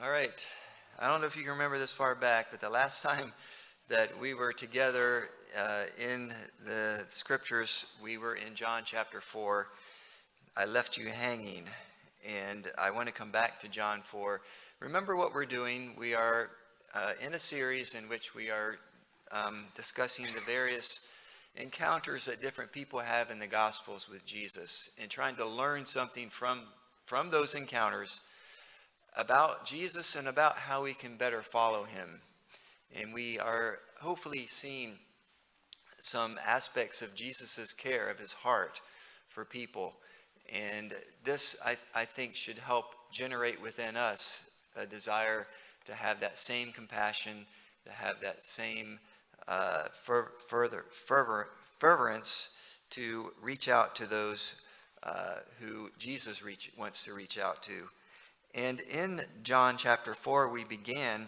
All right. I don't know if you can remember this far back, but the last time that we were together in the scriptures, we were in John chapter 4. I left you hanging, and I want to come back to John 4. Remember what we're doing. We are in a series in which we are discussing the various encounters that different people have in the Gospels with Jesus and trying to learn something from those encounters about Jesus and about how we can better follow him. And we are hopefully seeing some aspects of Jesus's care of his heart for people. And this, I think, should help generate within us a desire to have that same compassion, to have that same fervence to reach out to those who Jesus wants to reach out to. And in John chapter 4, we began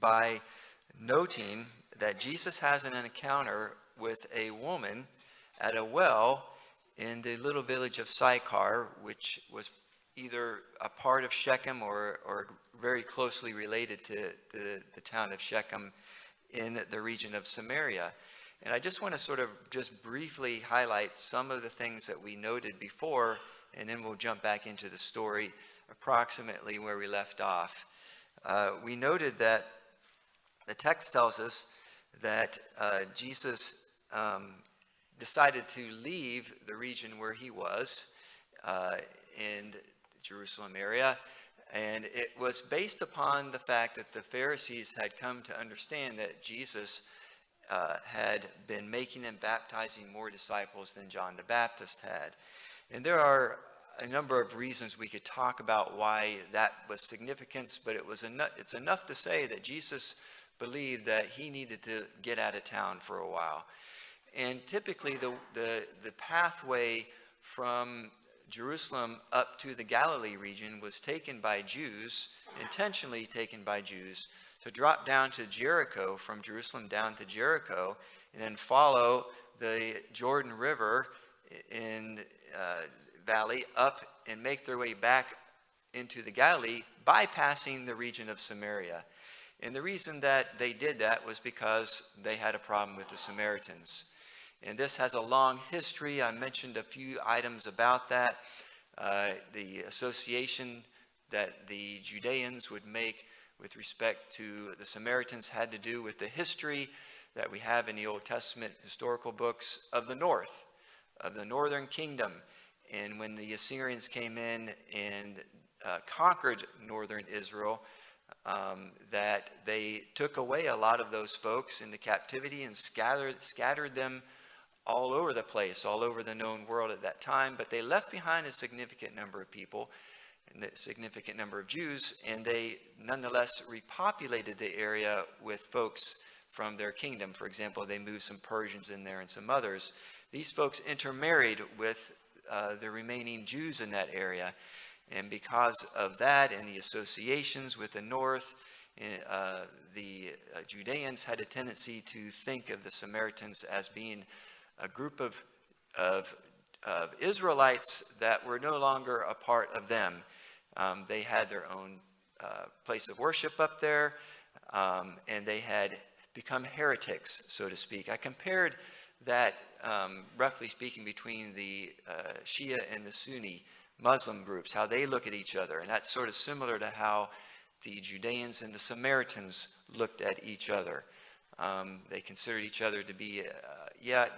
by noting that Jesus has an encounter with a woman at a well in the little village of Sychar, which was either a part of Shechem or very closely related to the town of Shechem in the region of Samaria. And I just want to sort of just briefly highlight some of the things that we noted before, and then we'll jump back into the story approximately where we left off. We noted that the text tells us that Jesus decided to leave the region where he was in the Jerusalem area, and it was based upon the fact that the Pharisees had come to understand that Jesus had been making and baptizing more disciples than John the Baptist had. And there are a number of reasons we could talk about why that was significant, but it's enough to say that Jesus believed that he needed to get out of town for a while. And typically the pathway from Jerusalem up to the Galilee region was taken by Jews, intentionally taken by Jews, to drop down to Jericho, from Jerusalem down to Jericho, and then follow the Jordan River in valley up and make their way back into the Galilee, bypassing the region of Samaria. And the reason that they did that was because they had a problem with the Samaritans. And this has a long history. I mentioned a few items about that. The association that the Judeans would make with respect to the Samaritans had to do with the history that we have in the Old Testament historical books of the north, of the northern kingdom. And when the Assyrians came in and conquered northern Israel, that they took away a lot of those folks into captivity and scattered them all over the place, all over the known world at that time. But they left behind a significant number of people, and a significant number of Jews, and they nonetheless repopulated the area with folks from their kingdom. For example, they moved some Persians in there and some others. These folks intermarried with the remaining Jews in that area. And because of that and the associations with the north, the Judeans had a tendency to think of the Samaritans as being a group of Israelites that were no longer a part of them. They had their own place of worship up there, and they had become heretics, so to speak. I compared that, roughly speaking, between the Shia and the Sunni Muslim groups, how they look at each other. And that's sort of similar to how the Judeans and the Samaritans looked at each other. They considered each other to be,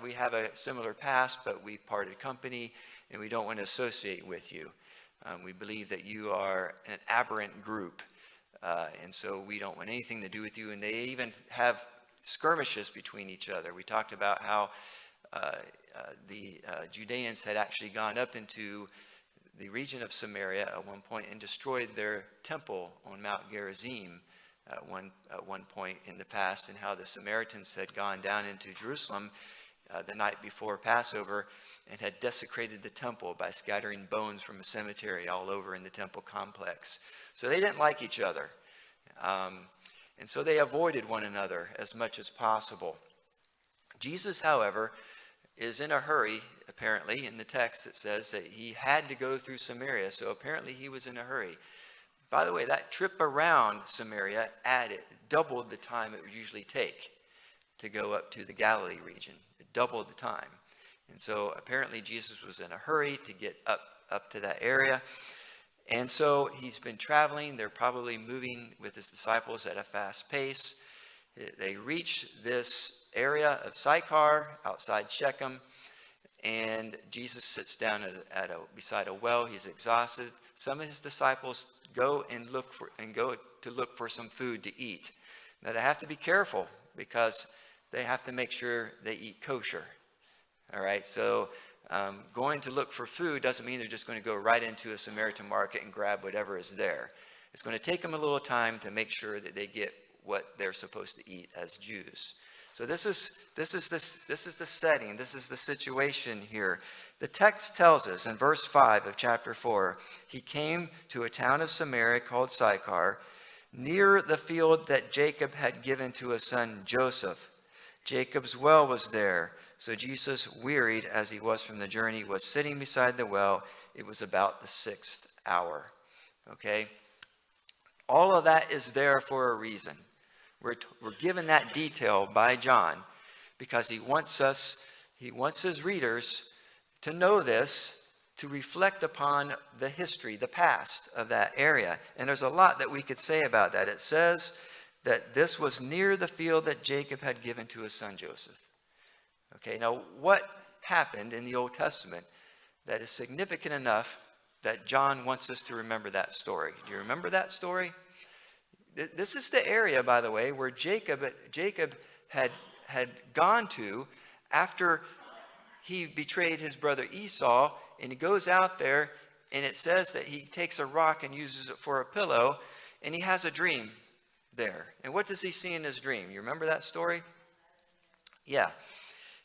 we have a similar past, but we parted company, and we don't want to associate with you. We believe that you are an aberrant group, and so we don't want anything to do with you. And they even have skirmishes between each other. We talked about how the Judeans had actually gone up into the region of Samaria at one point and destroyed their temple on Mount Gerizim at one point in the past, and how the Samaritans had gone down into Jerusalem the night before Passover and had desecrated the temple by scattering bones from a cemetery all over in the temple complex. So they didn't like each other. And so they avoided one another as much as possible. Jesus, however, is in a hurry. Apparently, in the text it says that he had to go through Samaria, so apparently he was in a hurry. By the way, that trip around Samaria doubled the time it would usually take to go up to the Galilee region. It doubled the time. And so apparently Jesus was in a hurry to get up to that area. And so he's been traveling. They're probably moving with his disciples at a fast pace. They reach this area of Sychar outside Shechem, and Jesus sits down beside a well. He's exhausted. Some of his disciples go to look for some food to eat. Now they have to be careful because they have to make sure they eat kosher. All right, so going to look for food doesn't mean they're just going to go right into a Samaritan market and grab whatever is there. It's going to take them a little time to make sure that they get what they're supposed to eat as Jews. So this is the setting. This is the situation here. The text tells us in verse 5 of chapter 4, he came to a town of Samaria called Sychar, near the field that Jacob had given to his son Joseph. Jacob's well was there. So Jesus, wearied as he was from the journey, was sitting beside the well. It was about the 6th hour. Okay? All of that is there for a reason. We're given that detail by John because he wants his readers to know this, to reflect upon the history, the past of that area. And there's a lot that we could say about that. It says that this was near the field that Jacob had given to his son Joseph. Okay, now what happened in the Old Testament that is significant enough that John wants us to remember that story? Do you remember that story? This is the area, by the way, where Jacob had gone to after he betrayed his brother Esau, and he goes out there, and it says that he takes a rock and uses it for a pillow, and he has a dream there. And what does he see in his dream? You remember that story? Yeah.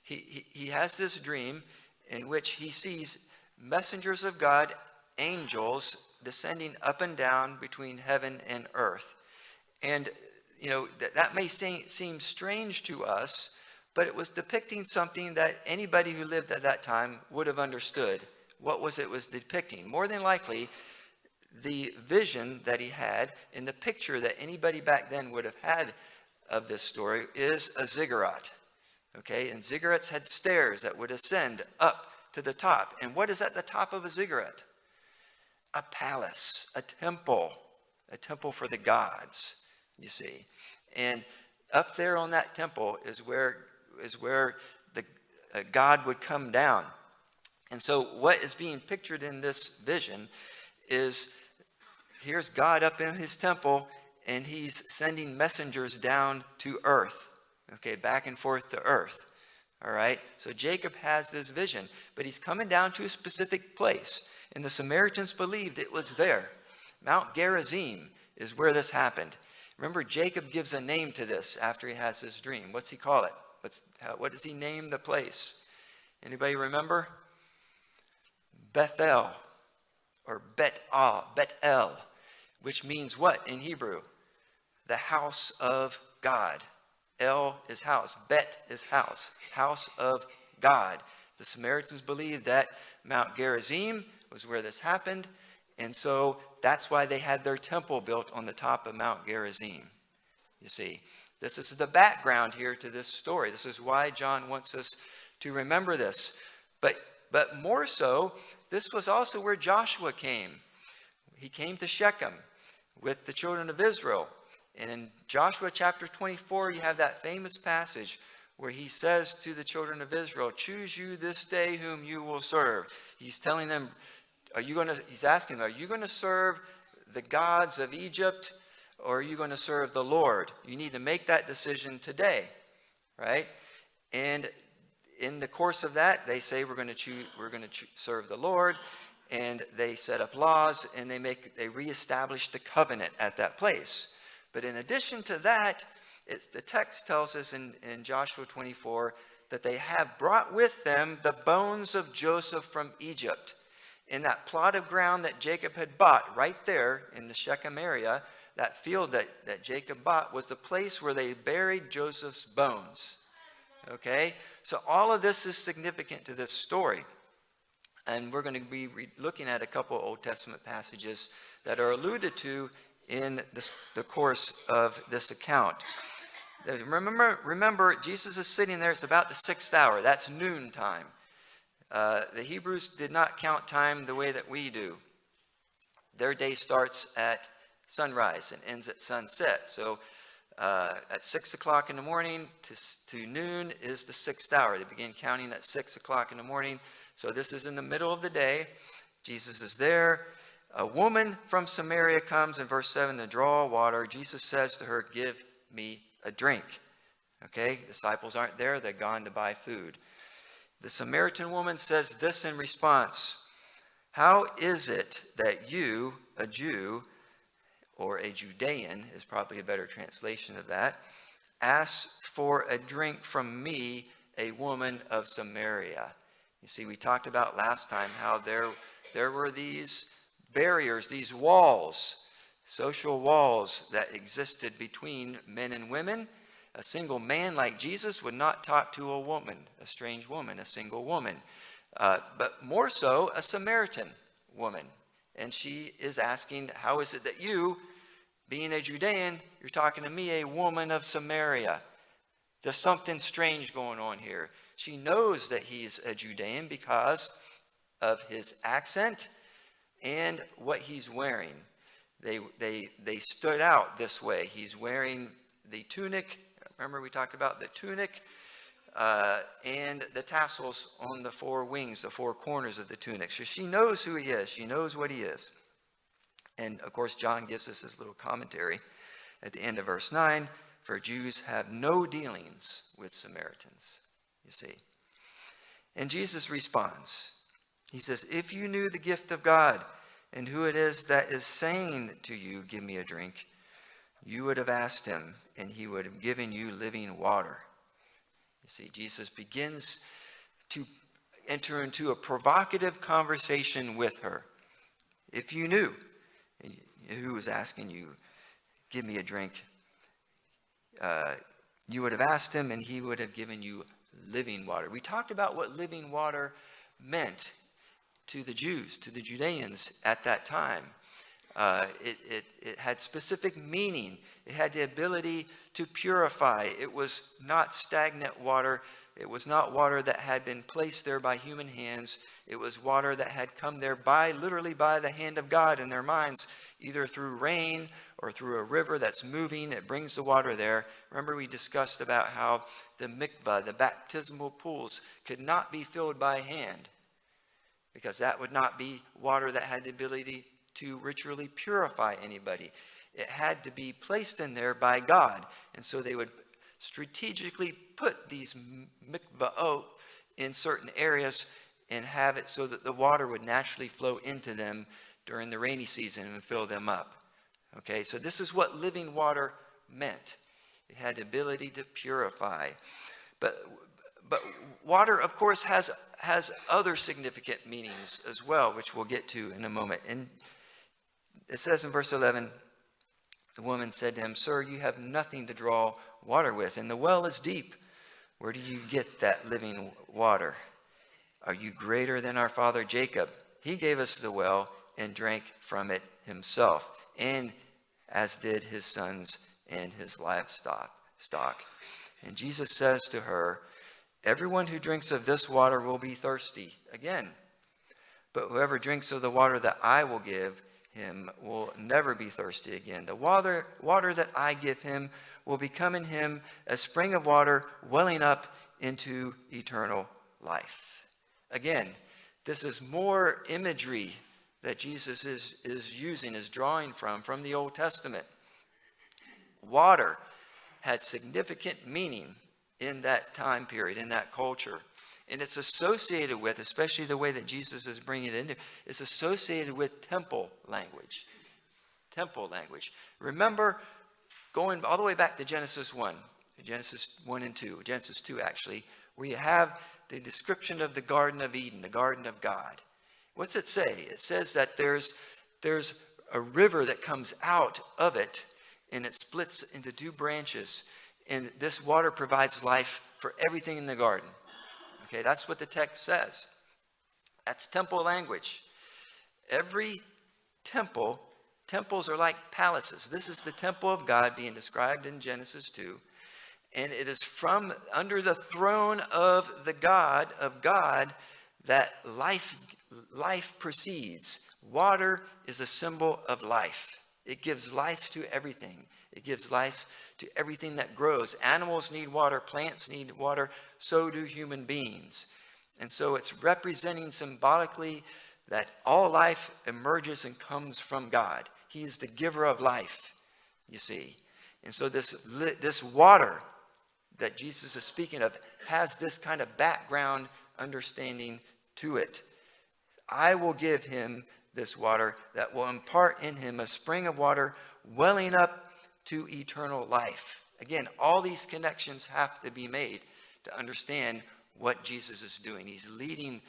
He has this dream in which he sees messengers of God, angels, descending up and down between heaven and earth. And, that may seem strange to us, but it was depicting something that anybody who lived at that time would have understood. What was it was depicting? More than likely, the vision that he had and the picture that anybody back then would have had of this story is a ziggurat. Okay, and ziggurats had stairs that would ascend up to the top. And what is at the top of a ziggurat? A palace, a temple for the gods, you see. And up there on that temple is where the God would come down. And so what is being pictured in this vision is here's God up in his temple, and he's sending messengers down to earth. Okay, back and forth to earth. All right, so Jacob has this vision, but he's coming down to a specific place. And the Samaritans believed it was there. Mount Gerizim is where this happened. Remember, Jacob gives a name to this after he has his dream. What's he call it? What does he name the place? Anybody remember? Bethel, or Bet-El, which means what in Hebrew? The house of God. El is house. Bet is house. House of God. The Samaritans believed that Mount Gerizim was where this happened. And so that's why they had their temple built on the top of Mount Gerizim. You see, this is the background here to this story. This is why John wants us to remember this. But more so, this was also where Joshua came. He came to Shechem with the children of Israel. And in Joshua chapter 24, you have that famous passage where he says to the children of Israel, choose you this day whom you will serve. He's telling them, he's asking them, are you going to serve the gods of Egypt, or are you going to serve the Lord? You need to make that decision today, right? And in the course of that, they say we're going to serve the Lord, and they set up laws, and they reestablish the covenant at that place. But in addition to that, the text tells us in Joshua 24 that they have brought with them the bones of Joseph from Egypt. In that plot of ground that Jacob had bought right there in the Shechem area, that field that Jacob bought was the place where they buried Joseph's bones. Okay? So all of this is significant to this story. And we're going to be looking at a couple Old Testament passages that are alluded to in the course of this account. Remember, Jesus is sitting there. It's about the 6th hour. That's noontime. The Hebrews did not count time the way that we do. Their day starts at sunrise and ends at sunset. So at 6 o'clock in the morning to noon is the 6th hour. They begin counting at 6 o'clock in the morning. So this is in the middle of the day. Jesus is there. A woman from Samaria comes in verse 7 to draw water. Jesus says to her, "Give me a drink." Okay, disciples aren't there. They're gone to buy food. The Samaritan woman says this in response: "How is it that you, a Jew," or a Judean is probably a better translation of that, "ask for a drink from me, a woman of Samaria?" You see, we talked about last time how there were these barriers, these walls, social walls that existed between men and women. A single man like Jesus would not talk to a woman, a strange woman, a single woman, but more so a Samaritan woman. And she is asking, how is it that you, being a Judean, you're talking to me, a woman of Samaria? There's something strange going on here. She knows that he's a Judean because of his accent and what he's wearing. They stood out this way. He's wearing the tunic. Remember we talked about the tunic and the tassels on the 4 wings, the 4 corners of the tunic. So she knows who he is. She knows what he is. And of course, John gives us his little commentary at the end of verse 9. For Jews have no dealings with Samaritans, you see. And Jesus responds. He says, "If you knew the gift of God and who it is that is saying to you, 'Give me a drink,' you would have asked him, and he would have given you living water." You see, Jesus begins to enter into a provocative conversation with her. If you knew who was asking you, "Give me a drink," you would have asked him, and he would have given you living water. We talked about what living water meant to the Jews, to the Judeans at that time. It had specific meaning. It had the ability to purify. It was not stagnant water. It was not water that had been placed there by human hands. It was water that had come there literally by the hand of God in their minds, either through rain or through a river that's moving. It brings the water there. Remember we discussed about how the mikvah, the baptismal pools, could not be filled by hand, because that would not be water that had the ability to ritually purify anybody. It had to be placed in there by God. And so they would strategically put these mikvahot in certain areas and have it so that the water would naturally flow into them during the rainy season and fill them up. Okay, so this is what living water meant. It had the ability to purify. But water, of course, has other significant meanings as well, which we'll get to in a moment. And it says in verse 11, the woman said to him, "Sir, you have nothing to draw water with, and the well is deep. Where do you get that living water? Are you greater than our father Jacob? He gave us the well and drank from it himself, and as did his sons and his livestock." And Jesus says to her, "Everyone who drinks of this water will be thirsty again. But whoever drinks of the water that I will give him will never be thirsty again. The water that I give him will become in him a spring of water welling up into eternal life." Again, this is more imagery that Jesus is using, is drawing from the Old Testament. Water had significant meaning in that time period, in that culture. And it's associated with, especially the way that Jesus is bringing it into, it's associated with temple language. Temple language. Remember, going all the way back to Genesis 1 and 2, Genesis 2 actually, where you have the description of the Garden of Eden, the Garden of God. What's it say? It says that there's a river that comes out of it, and it splits into 2 branches, and this water provides life for everything in the garden. Okay, that's what the text says. That's temple language. Every temple temples are like palaces. This is the temple of God being described in Genesis 2. And it is from under the throne of God that life proceeds. Water is a symbol of life. It gives life to everything. It gives life to everything that grows. Animals need water, plants need water, so do human beings. And so it's representing symbolically that all life emerges and comes from God. He is the giver of life, you see. And so this water that Jesus is speaking of has this kind of background understanding to it. I will give him this water that will impart in him a spring of water welling up to eternal life. Again, all these connections have to be made to understand what Jesus is doing. He's leading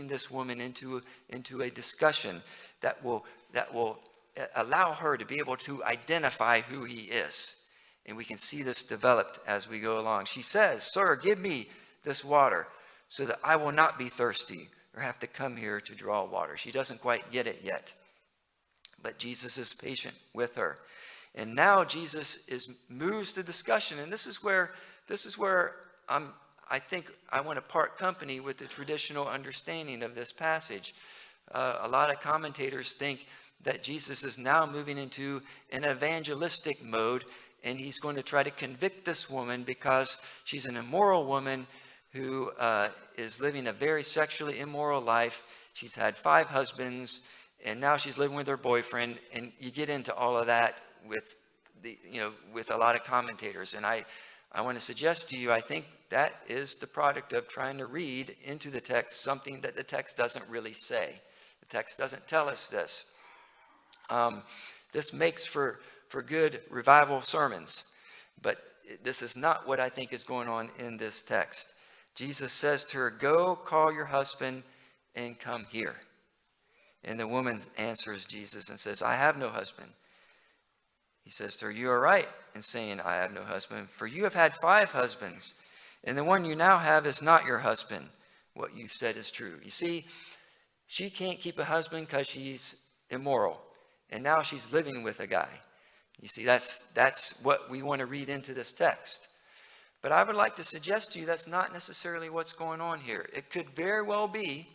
this woman into a discussion that will allow her to be able to identify who he is. And we can see this developed as we go along. She says, "Sir, give me this water so that I will not be thirsty or have to come here to draw water." She doesn't quite get it yet. But Jesus is patient with her. And now Jesus moves the discussion. And this is where I think I want to part company with the traditional understanding of this passage. A lot of commentators think that Jesus is now moving into an evangelistic mode, and he's going to try to convict this woman because she's an immoral woman who is living a very sexually immoral life. She's had 5 husbands, and now she's living with her boyfriend. And you get into all of that with a lot of commentators. And I want to suggest to you, I think that is the product of trying to read into the text something that the text doesn't really say. The text doesn't tell us this. This makes for good revival sermons, but this is not what I think is going on in this text. Jesus says to her, "Go, call your husband and come here." And the woman answers Jesus and says, "I have no husband." He says to her, "You are right in saying, 'I have no husband,' for you have had 5 husbands, and the one you now have is not your husband. What you said is true." You see, she can't keep a husband because she's immoral, and now she's living with a guy. You see, that's what we want to read into this text. But I would like to suggest to you that's not necessarily what's going on here. It could very well be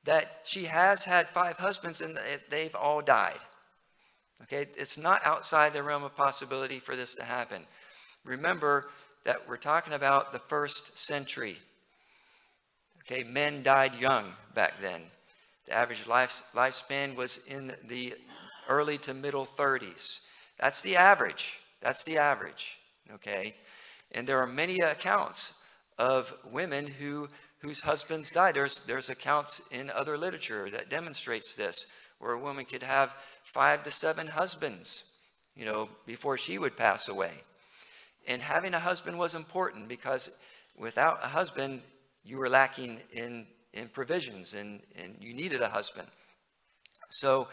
that she has had 5 husbands and they've all died. Okay, it's not outside the realm of possibility for this to happen. Remember that we're talking about the first century. Okay, men died young back then. The average lifespan was in the early to middle 30s. That's the average. Okay, and there are many accounts of women whose husbands died. There's accounts in other literature that demonstrates this, where a woman could have 5 to 7 husbands, before she would pass away. And having a husband was important because without a husband, you were lacking in provisions and you needed a husband. So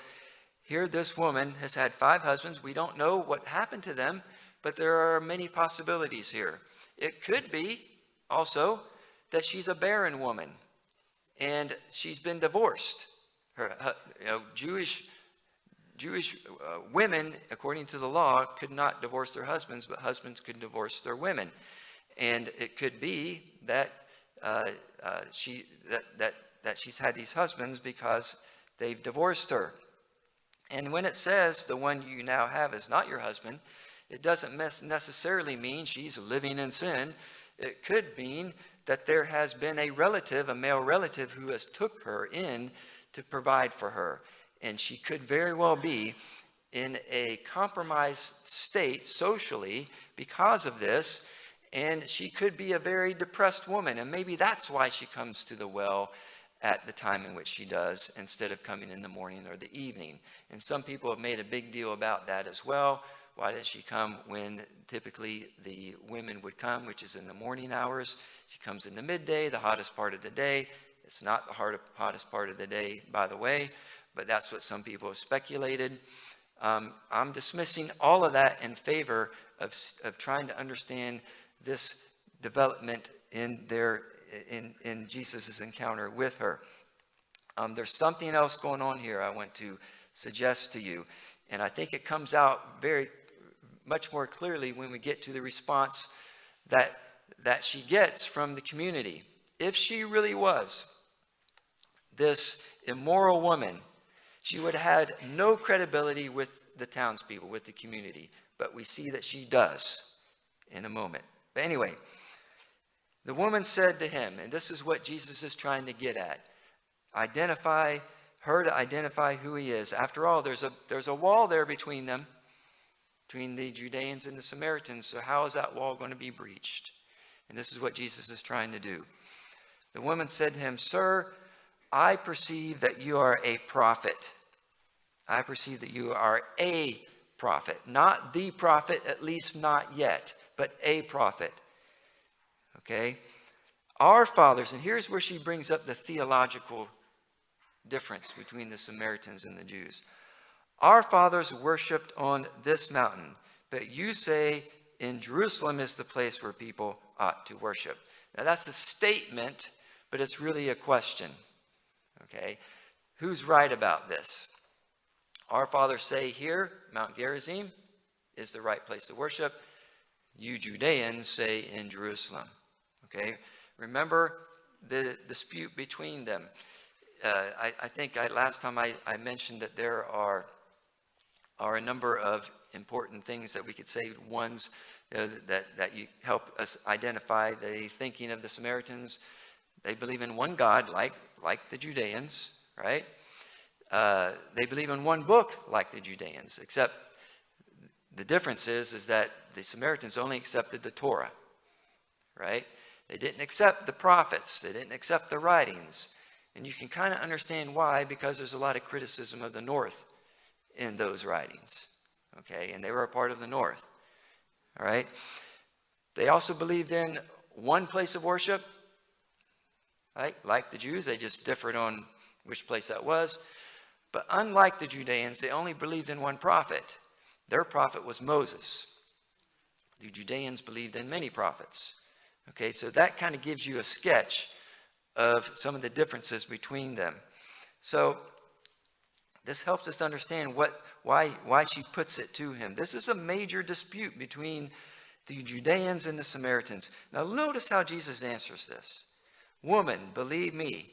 here this woman has had 5 husbands. We don't know what happened to them, but there are many possibilities here. It could be also that she's a barren woman and she's been divorced. Jewish women, according to the law, could not divorce their husbands, but husbands could divorce their women. And it could be that she's had these husbands because they've divorced her. And when it says the one you now have is not your husband, it doesn't necessarily mean she's living in sin. It could mean that there has been a male relative, who has took her in to provide for her. And she could very well be in a compromised state socially because of this. And she could be a very depressed woman. And maybe that's why she comes to the well at the time in which she does, instead of coming in the morning or the evening. And some people have made a big deal about that as well. Why does she come when typically the women would come, which is in the morning hours? She comes in the midday, the hottest part of the day. It's not the hottest part of the day, by the way, but that's what some people have speculated. I'm dismissing all of that in favor of trying to understand this development in Jesus' encounter with her. There's something else going on here I want to suggest to you. And I think it comes out very much more clearly when we get to the response that she gets from the community. If she really was this immoral woman, she would have had no credibility with the townspeople, with the community. But we see that she does in a moment. But anyway, the woman said to him, and this is what Jesus is trying to get at, identify who he is. After all, there's a wall there between them, between the Judeans and the Samaritans. So how is that wall going to be breached? And this is what Jesus is trying to do. The woman said to him, "Sir, I perceive that you are a prophet." I perceive that you are a prophet. Not the prophet, at least not yet, but a prophet. Okay? Our fathers, and here's where she brings up the theological difference between the Samaritans and the Jews. Our fathers worshipped on this mountain, but you say in Jerusalem is the place where people ought to worship. Now that's a statement, but it's really a question. Okay? Who's right about this? Our fathers say here, Mount Gerizim is the right place to worship. You Judeans say in Jerusalem. Okay? Remember the dispute between them. I think last time I mentioned that there are a number of important things that we could say. Ones that you help us identify the thinking of the Samaritans. They believe in one God, like the Judeans, right? They believe in one book, like the Judeans, except the difference is that the Samaritans only accepted the Torah, right? They didn't accept the prophets. They didn't accept the writings. And you can kind of understand why, because there's a lot of criticism of the North in those writings, okay? And they were a part of the North, all right? They also believed in one place of worship, right? Like the Jews, they just differed on which place that was. But unlike the Judeans, they only believed in one prophet. Their prophet was Moses. The Judeans believed in many prophets. Okay, so that kind of gives you a sketch of some of the differences between them. So this helps us to understand why she puts it to him. This is a major dispute between the Judeans and the Samaritans. Now notice how Jesus answers this. Woman, believe me,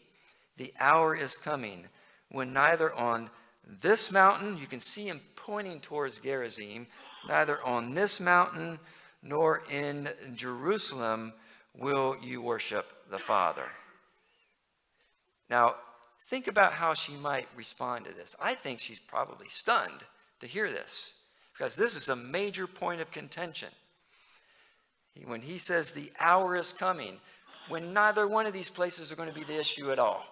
the hour is coming when neither on this mountain, you can see him pointing towards Gerizim, neither on this mountain nor in Jerusalem will you worship the Father. Now, think about how she might respond to this. I think she's probably stunned to hear this, because this is a major point of contention. When he says the hour is coming, when neither one of these places are going to be the issue at all.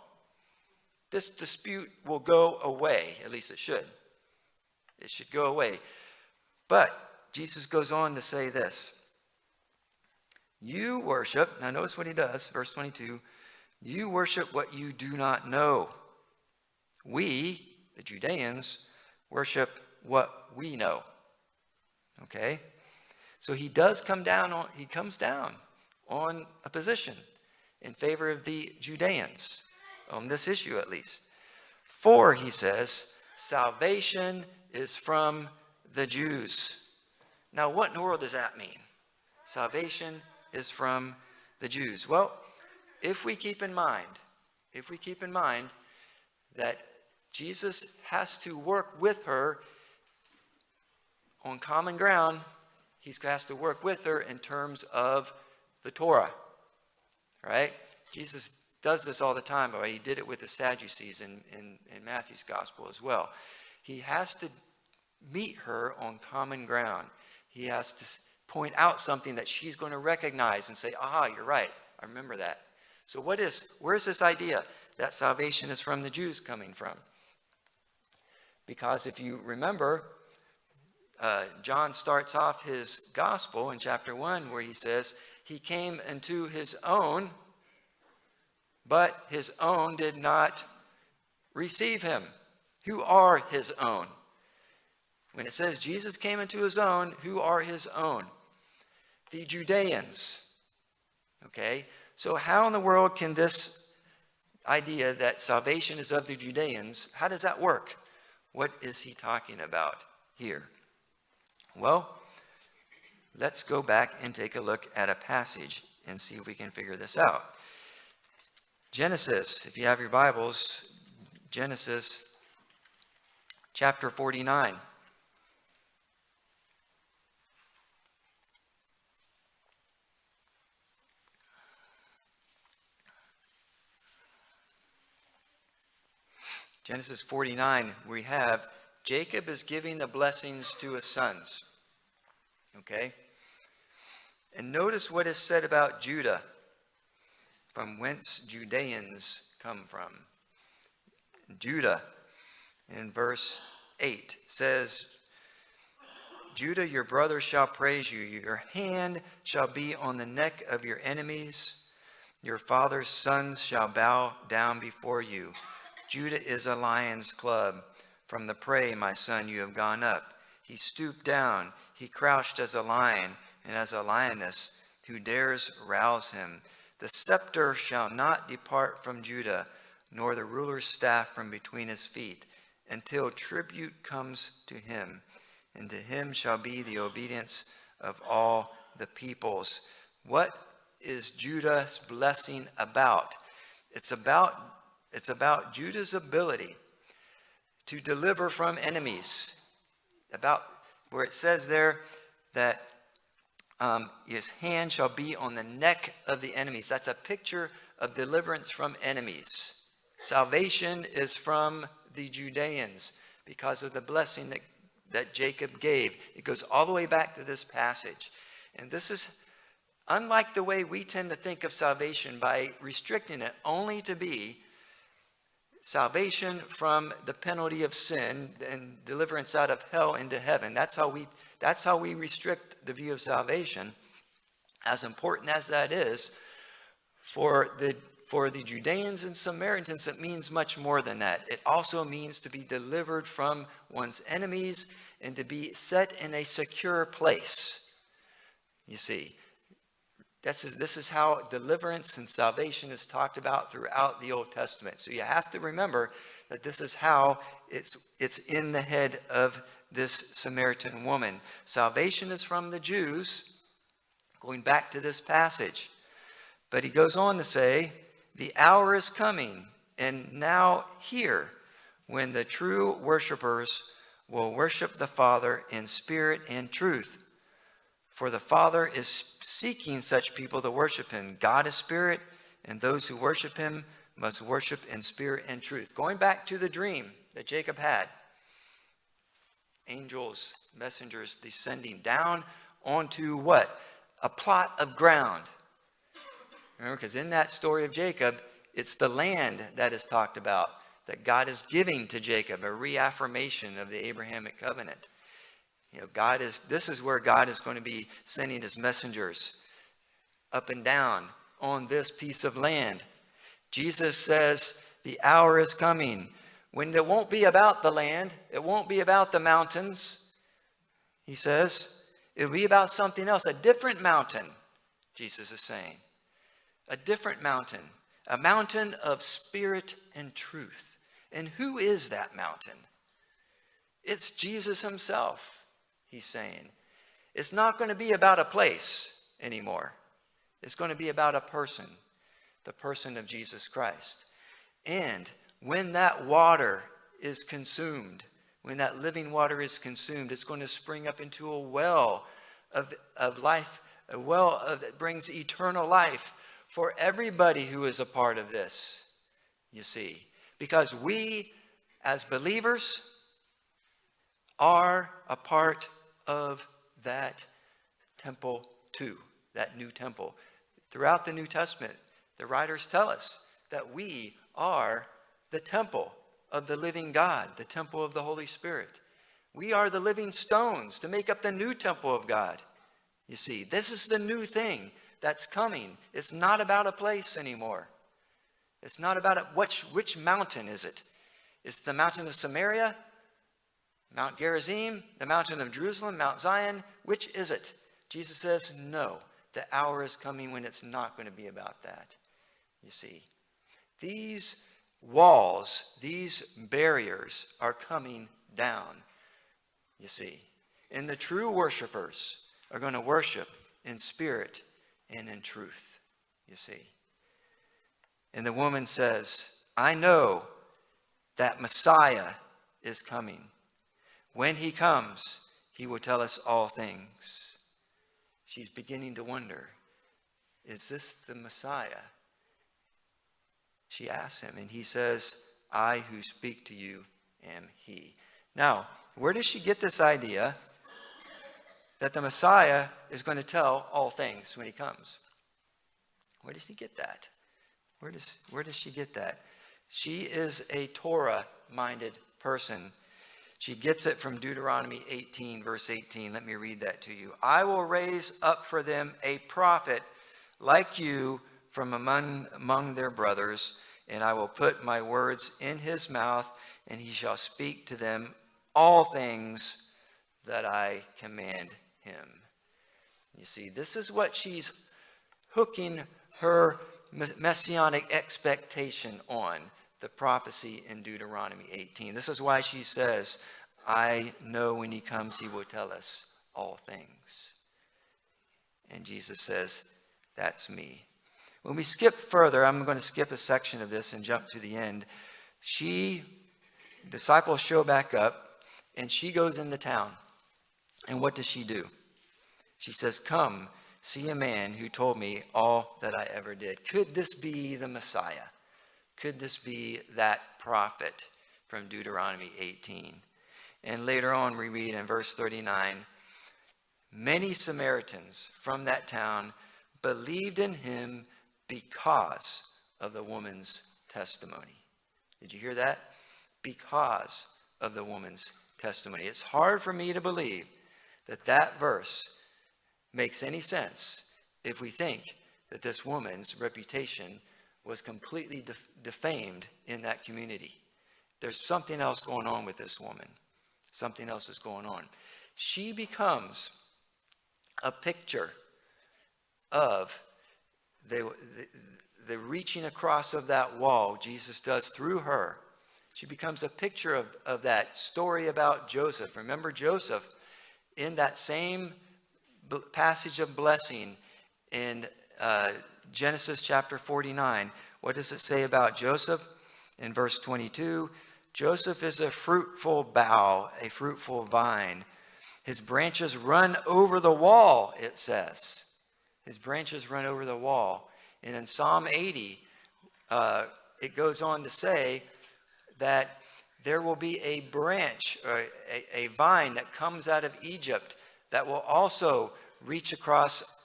This dispute will go away, at least it should. It should go away. But Jesus goes on to say this. You worship, now notice what he does, verse 22, you worship what you do not know. We, the Judeans, worship what we know. Okay? So he comes down on a position in favor of the Judeans, on this issue at least. For, he says, salvation is from the Jews. Now, what in the world does that mean? Salvation is from the Jews. Well, if we keep in mind that Jesus has to work with her on common ground, he has to work with her in terms of the Torah, right? Jesus does this all the time. But he did it with the Sadducees in Matthew's gospel as well. He has to meet her on common ground. He has to point out something that she's going to recognize and say, aha, you're right. I remember that. So where's this idea that salvation is from the Jews coming from? Because if you remember, John starts off his gospel in chapter 1 where he says, he came into his own, but his own did not receive him. Who are his own? When it says Jesus came into his own, who are his own? The Judeans. Okay? So how in the world can this idea that salvation is of the Judeans, how does that work? What is he talking about here? Well, let's go back and take a look at a passage and see if we can figure this out. Genesis, if you have your Bibles, Genesis chapter 49. Genesis 49, we have Jacob is giving the blessings to his sons. Okay? And notice what is said about Judah, from whence Judeans come from. Judah, in verse 8, says, Judah, your brother shall praise you. Your hand shall be on the neck of your enemies. Your father's sons shall bow down before you. Judah is a lion's club. From the prey, my son, you have gone up. He stooped down. He crouched as a lion and as a lioness. Who dares rouse him? The scepter shall not depart from Judah, nor the ruler's staff from between his feet, until tribute comes to him. And to him shall be the obedience of all the peoples. What is Judah's blessing about? It's about Judah's ability to deliver from enemies. About where it says there that his hand shall be on the neck of the enemies. That's a picture of deliverance from enemies. Salvation is from the Judeans because of the blessing that Jacob gave. It goes all the way back to this passage. And this is unlike the way we tend to think of salvation by restricting it only to be salvation from the penalty of sin and deliverance out of hell into heaven. That's how we restrict the view of salvation. As important as that is, for the Judeans and Samaritans, it means much more than that. It also means to be delivered from one's enemies and to be set in a secure place. You see, this is how deliverance and salvation is talked about throughout the Old Testament. So you have to remember that this is how it's in the head of this Samaritan woman. Salvation is from the Jews, going back to this passage. But he goes on to say, the hour is coming, and now here, when the true worshipers will worship the Father in spirit and truth. For the Father is seeking such people to worship him. God is spirit, and those who worship him must worship in spirit and truth. Going back to the dream that Jacob had. Angels, messengers descending down onto what? A plot of ground. Remember, because in that story of Jacob, it's the land that is talked about, that God is giving to Jacob, a reaffirmation of the Abrahamic covenant. You know, this is where God is going to be sending his messengers up and down on this piece of land. Jesus says the hour is coming when it won't be about the land, it won't be about the mountains. He says it'll be about something else, a different mountain, Jesus is saying. A different mountain, a mountain of spirit and truth. And who is that mountain? It's Jesus himself. He's saying, it's not going to be about a place anymore. It's going to be about a person, the person of Jesus Christ. And when that water is consumed, when that living water is consumed, it's going to spring up into a well of life, a well that brings eternal life for everybody who is a part of this, you see. Because we, as believers, are a part of that temple too, that new temple. Throughout the New Testament, the writers tell us that we are the temple of the living God, the temple of the Holy Spirit. We are the living stones to make up the new temple of God. You see, this is the new thing that's coming. It's not about a place anymore. It's not about which mountain is it? Is it the mountain of Samaria? Mount Gerizim, the mountain of Jerusalem, Mount Zion, which is it? Jesus says, no, the hour is coming when it's not going to be about that. You see, these walls, these barriers are coming down, you see. And the true worshipers are going to worship in spirit and in truth, you see. And the woman says, I know that Messiah is coming. When he comes, he will tell us all things. She's beginning to wonder, is this the Messiah? She asks him, and he says, I who speak to you am he. Now, where does she get this idea that the Messiah is going to tell all things when he comes? Where does he get that? Where does she get that? She is a Torah-minded person. She gets it from Deuteronomy 18, verse 18. Let me read that to you. I will raise up for them a prophet like you from among their brothers, and I will put my words in his mouth, and he shall speak to them all things that I command him. You see, this is what she's hooking her messianic expectation on, the prophecy in Deuteronomy 18. This is why she says, I know when he comes, he will tell us all things. And Jesus says, that's me. When we skip further, I'm going to skip a section of this and jump to the end. Disciples show back up, and she goes into town. And what does she do? She says, come, see a man who told me all that I ever did. Could this be the Messiah? Could this be that prophet from Deuteronomy 18? And later on we read in verse 39, many Samaritans from that town believed in him because of the woman's testimony. Did you hear that? Because of the woman's testimony. It's hard for me to believe that that verse makes any sense if we think that this woman's reputation was completely defamed in that community. There's something else going on with this woman. Something else is going on. She becomes a picture of the reaching across of that wall Jesus does through her. She becomes a picture of that story about Joseph. Remember Joseph in that same passage of blessing in Genesis chapter 49. What does it say about Joseph? In verse 22, Joseph is a fruitful bough, a fruitful vine. His branches run over the wall, it says. His branches run over the wall. And in Psalm 80, it goes on to say that there will be a branch, or a vine that comes out of Egypt that will also reach across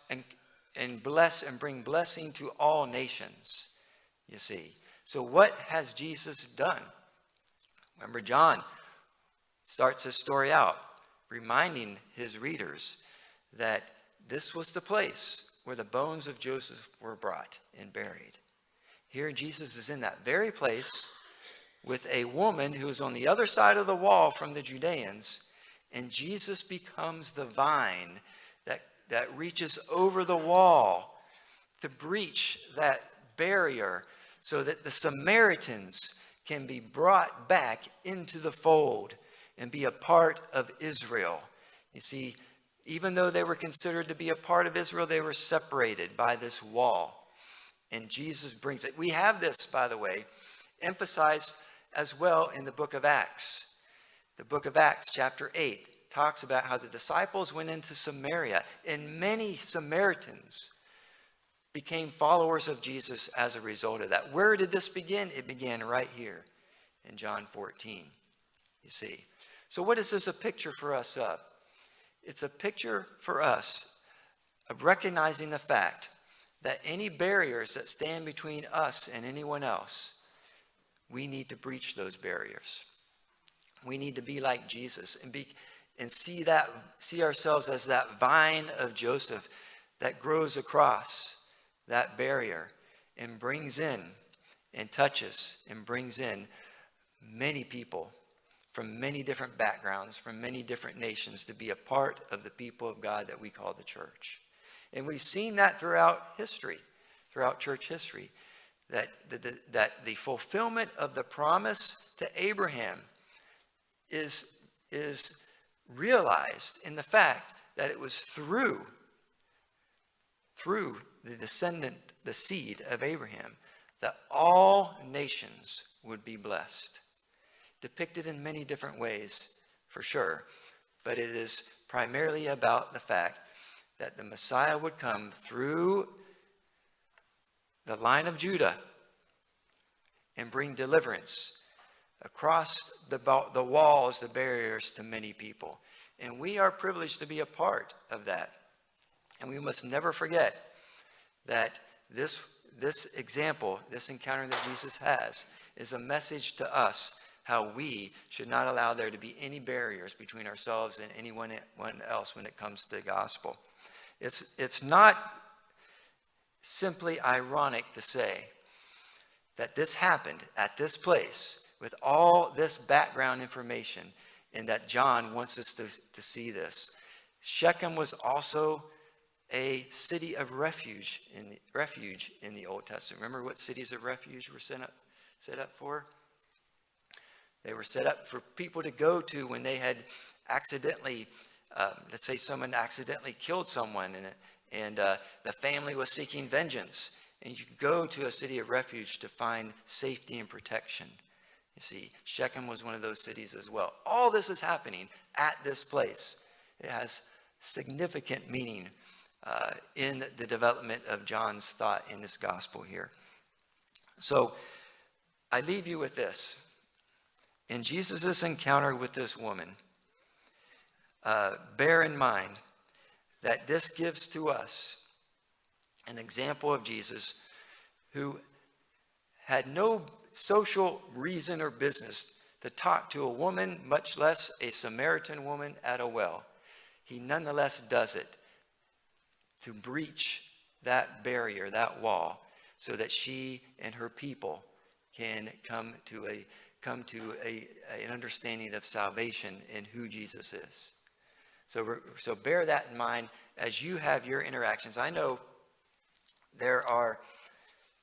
and bless and bring blessing to all nations, you see. So what has Jesus done? Remember, John starts his story out reminding his readers that this was the place where the bones of Joseph were brought and buried. Here Jesus is in that very place with a woman who is on the other side of the wall from the Judeans, and Jesus becomes the vine that reaches over the wall to breach that barrier so that the Samaritans can be brought back into the fold and be a part of Israel. You see, even though they were considered to be a part of Israel, they were separated by this wall. And Jesus brings it. We have this, by the way, emphasized as well in the book of Acts. The book of Acts, chapter 8, talks about how the disciples went into Samaria, and many Samaritans became followers of Jesus as a result of that. Where did this begin? It began right here in John 14, you see. So what is this a picture for us of? It's a picture for us of recognizing the fact that any barriers that stand between us and anyone else, we need to breach those barriers. We need to be like Jesus and see ourselves as that vine of Joseph that grows across that barrier and brings in and touches and brings in many people from many different backgrounds, from many different nations, to be a part of the people of God that we call the church. And we've seen that throughout history, throughout church history, that the fulfillment of the promise to Abraham is is realized in the fact that it was through the descendant, the seed of Abraham, that all nations would be blessed. Depicted in many different ways, for sure, but it is primarily about the fact that the Messiah would come through the line of Judah and bring deliverance across the walls, the barriers to many people. And we are privileged to be a part of that. And we must never forget that this example, this encounter that Jesus has, is a message to us how we should not allow there to be any barriers between ourselves and anyone else when it comes to the gospel. It's not simply ironic to say that this happened at this place with all this background information, and that John wants us to see this. Shechem was also a city of refuge in the Old Testament. Remember what cities of refuge were set up for? They were set up for people to go to when they had accidentally, let's say someone accidentally killed someone, and the family was seeking vengeance. And you could go to a city of refuge to find safety and protection. You see, Shechem was one of those cities as well. All this is happening at this place. It has significant meaning in the development of John's thought in this gospel here. So I leave you with this. In Jesus' encounter with this woman, bear in mind that this gives to us an example of Jesus who had no social reason or business to talk to a woman, much less a Samaritan woman at a well. He nonetheless does it to breach that barrier, that wall, so that she and her people can come to an understanding of salvation and who Jesus is. So bear that in mind as you have your interactions. I know there are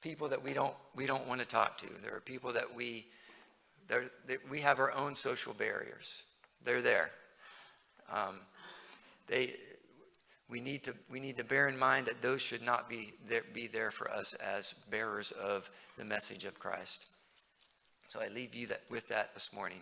people that we don't want to talk to. There are people that we have our own social barriers. They're there. We need to bear in mind that those should not be there for us as bearers of the message of Christ. So I leave you with that this morning.